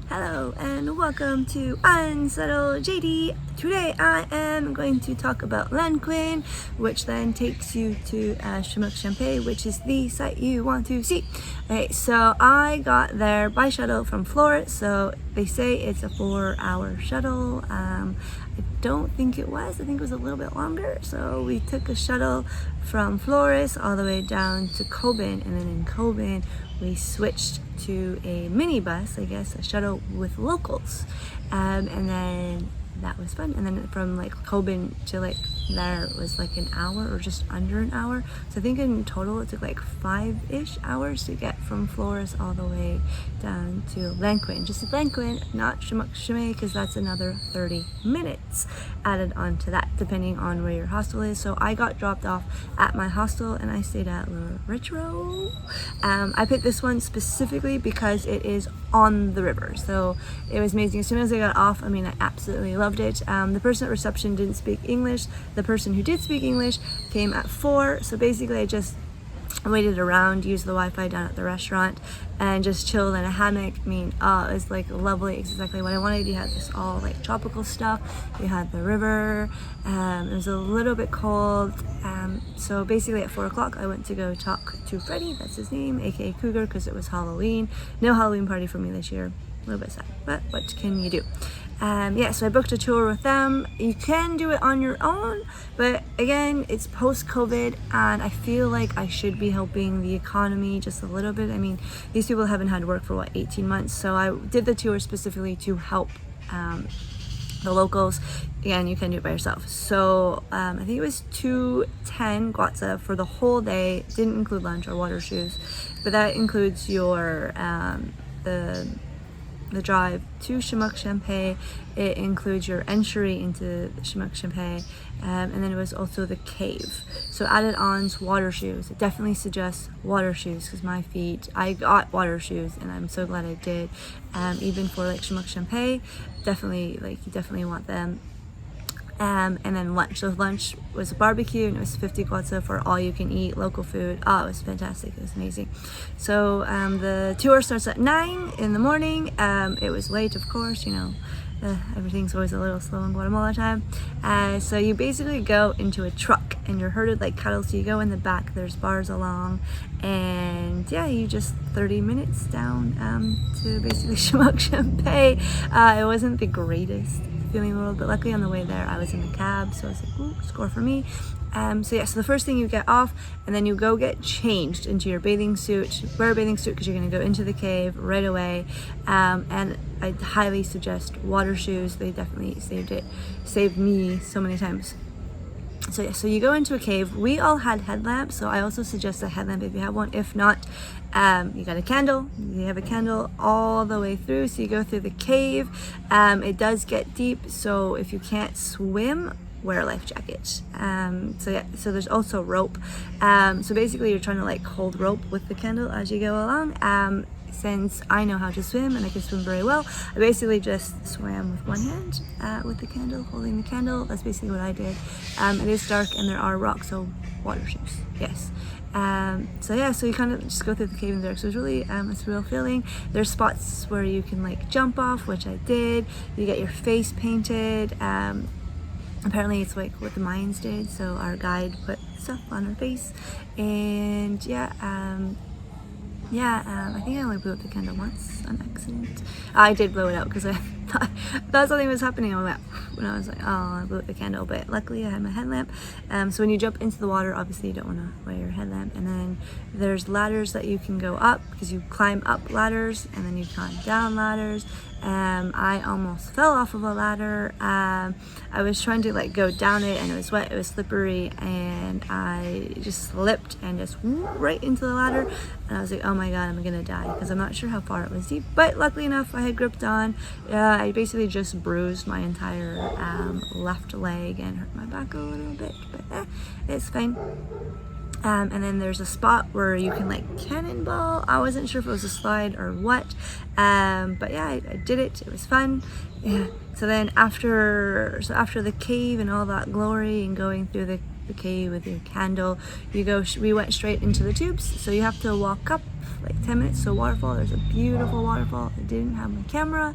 Hello and welcome to Unsettled JD. Today I am going to talk about Lanquin, which then takes you to Semuc Champey, which is the site you want to see. Okay, so I got there by shuttle from Flores, so they say it's a 4-hour shuttle. I don't think it was. I think it was a little bit longer. So we took a shuttle from Flores all the way down to Coben, and then in Coben we switched to a minibus, I guess, a shuttle with locals, and then that was fun. And then from like Coben to like there was like an hour or just under an hour. So I think in total it took like 5-ish hours to get from Flores all the way down to Lanquin. Just Lanquin, not Semuc Champey, because that's another 30 minutes added on to that, depending on where your hostel is. So I got dropped off at my hostel and I stayed at Le Retro. I picked this one specifically because it is on the river. So it was amazing. As soon as I got off, I mean, I absolutely loved it. The person at reception didn't speak English. The person who did speak English came at 4. So basically I just waited around, used the Wi-Fi down at the restaurant, and just chilled in a hammock. I mean, it was like lovely, exactly what I wanted. You had this all like tropical stuff. You had the river. It was a little bit cold. So basically at 4 o'clock I went to go talk to Freddie, that's his name, aka Cougar, because it was Halloween. No Halloween party for me this year. A little bit sad, but what can you do? Yeah, so I booked a tour with them. You can do it on your own, but again, it's post-COVID, and I feel like I should be helping the economy just a little bit. I mean, these people haven't had work for what, 18 months, so I did the tour specifically to help the locals. Again, you can do it by yourself. So I think it was 210 Guatemala for the whole day. Didn't include lunch or water shoes, but that includes your the drive to Semuc Champey. It includes your entry into Semuc Champey, and then it was also the cave. So added on water shoes. I definitely suggest water shoes because my feet, I got water shoes and I'm so glad I did. Even for like Semuc Champey, definitely, like, you definitely want them. And then lunch. So lunch was a barbecue and it was 50 Guatemala for all you can eat local food. Oh, it was fantastic. It was amazing. So the tour starts at 9 in the morning. It was late, of course, you know. Everything's always a little slow in Guatemala time. So you basically go into a truck and you're herded like cattle. So you go in the back, there's bars along, and yeah, you just 30 minutes down to basically Semuc Champey. It wasn't the greatest feeling a little bit. Luckily on the way there I was in the cab, so I was like, ooh, score for me. So yeah, so the first thing, you get off and then you go get changed into your bathing suit. Wear a bathing suit because you're going to go into the cave right away. And I highly suggest water shoes. They definitely saved me so many times. So yeah, so you go into a cave. We all had headlamps, so I also suggest a headlamp if you have one. If not, you got a candle. You have a candle all the way through. So you go through the cave. It does get deep, so if you can't swim, wear a life jacket. So yeah, so there's also rope. So basically you're trying to like hold rope with the candle as you go along. Since I know how to swim and I can swim very well, I basically just swam with one hand with the candle, holding the candle. That's basically what I did. It is dark and there are rocks, so water shoes, yes. So yeah, so you kind of just go through the cave in the dark. So it's really it's a real feeling. There's spots where you can like jump off, which I did. You get your face painted. Apparently it's like what the Mayans did, so our guide put stuff on her face. And yeah, I think I only blew out the candle once on accident. I did blow it out because I thought something was happening. I was like, oh, I blew out the candle, but luckily I had my headlamp. So when you jump into the water, obviously you don't want to wear your headlamp. And then there's ladders that you can go up, because you climb up ladders and then you climb down ladders. I almost fell off of a ladder. I was trying to like go down it and it was wet, it was slippery, and I just slipped and just right into the ladder. And I was like, oh my god, I'm gonna die, because I'm not sure how far it was deep. But luckily enough, I had gripped on. I basically just bruised my entire left leg and hurt my back a little bit, but it's fine. And then there's a spot where you can like cannonball. I wasn't sure if it was a slide or what, but yeah, I did it. It was fun. Yeah. So then after the cave and all that glory and going through the cave with your candle, we went straight into the tubes. So you have to walk up like 10 minutes to a waterfall. There's a beautiful waterfall. I didn't have my camera,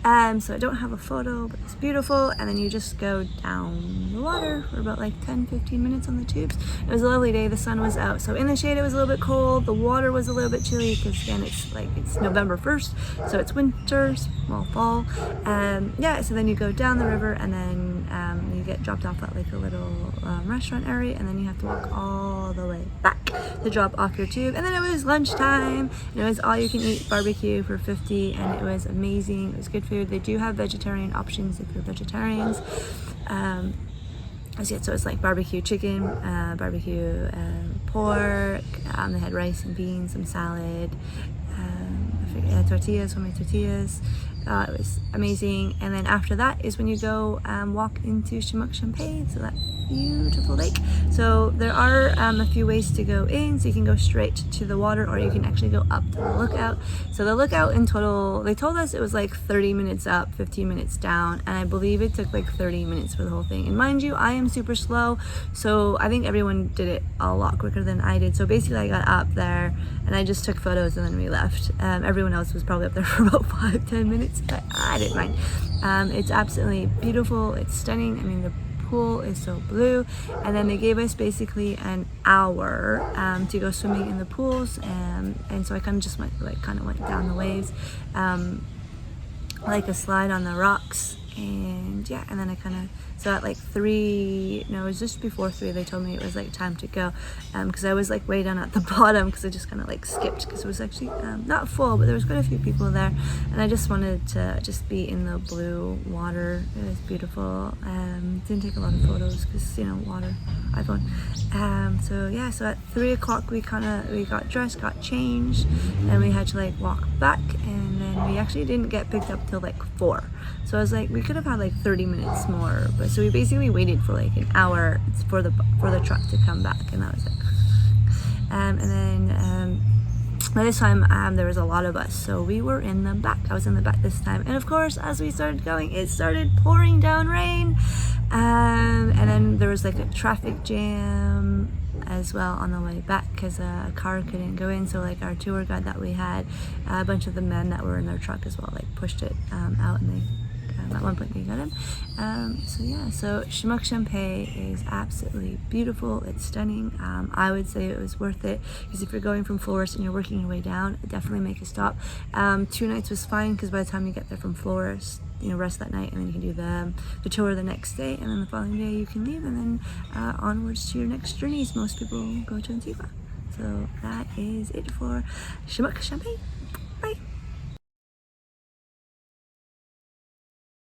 so I don't have a photo, but it's beautiful. And then you just go down the water for about like 10-15 minutes on the tubes. It was a lovely day. The sun was out, so in the shade it was a little bit cold. The water was a little bit chilly because again it's November 1st, so it's winter, well, fall. Yeah, so then you go down the river, and then you get dropped off at like a little restaurant area, and then you have to walk all the way back to drop off your tube. And then it was lunchtime, and it was all you can eat barbecue for $50, and it was amazing. It was good food. They do have vegetarian options if you're vegetarians. So it's like barbecue chicken, barbecue pork. They had rice and beans, some salad, tortillas, homemade tortillas. It was amazing. And then after that is when you go walk into Semuc Champey, so that beautiful lake. So there are a few ways to go in. So you can go straight to the water, or you can actually go up to the lookout. So the lookout in total, they told us it was like 30 minutes up, 15 minutes down, and I believe it took like 30 minutes for the whole thing. And mind you, I am super slow, so I think everyone did it a lot quicker than I did. So basically I got up there and I just took photos and then we left. Everyone else was probably up there for about 5-10 minutes, but I didn't mind. It's absolutely beautiful. It's stunning. I mean, the pool is so blue, and then they gave us basically an hour to go swimming in the pools, and so I kind of just went down the waves, like a slide on the rocks, and yeah, and then I so at like 3, no, it was just before 3, they told me it was like time to go, because I was like way down at the bottom because I just kind of like skipped, because it was actually not full, but there was quite a few people there, and I just wanted to just be in the blue water. It was beautiful. Didn't take a lot of photos because, you know, water, iPhone. So yeah, so at 3 o'clock we got dressed, got changed, and we had to like walk back, and then we actually didn't get picked up till like 4. So I was like, we could have had like 30 minutes more, but so we basically waited for like an hour for the truck to come back, and that was it. And then by this time there was a lot of us, so we were in the back. I was in the back this time, and of course as we started going, it started pouring down rain, and then there was like a traffic jam as well on the way back because a car couldn't go in. So like our tour guide that we had, a bunch of the men that were in their truck as well, like pushed it out, and they at one point they got him. So yeah, so Semuc Champey is absolutely beautiful. It's stunning. I would say it was worth it, because if you're going from Flores and you're working your way down, definitely make a stop. 2 nights was fine, because by the time you get there from Flores, you know, rest that night, and then you can do the tour the next day, and then the following day you can leave, and then onwards to your next journeys. Most people go to Antigua. So that is it for Semuc Champey.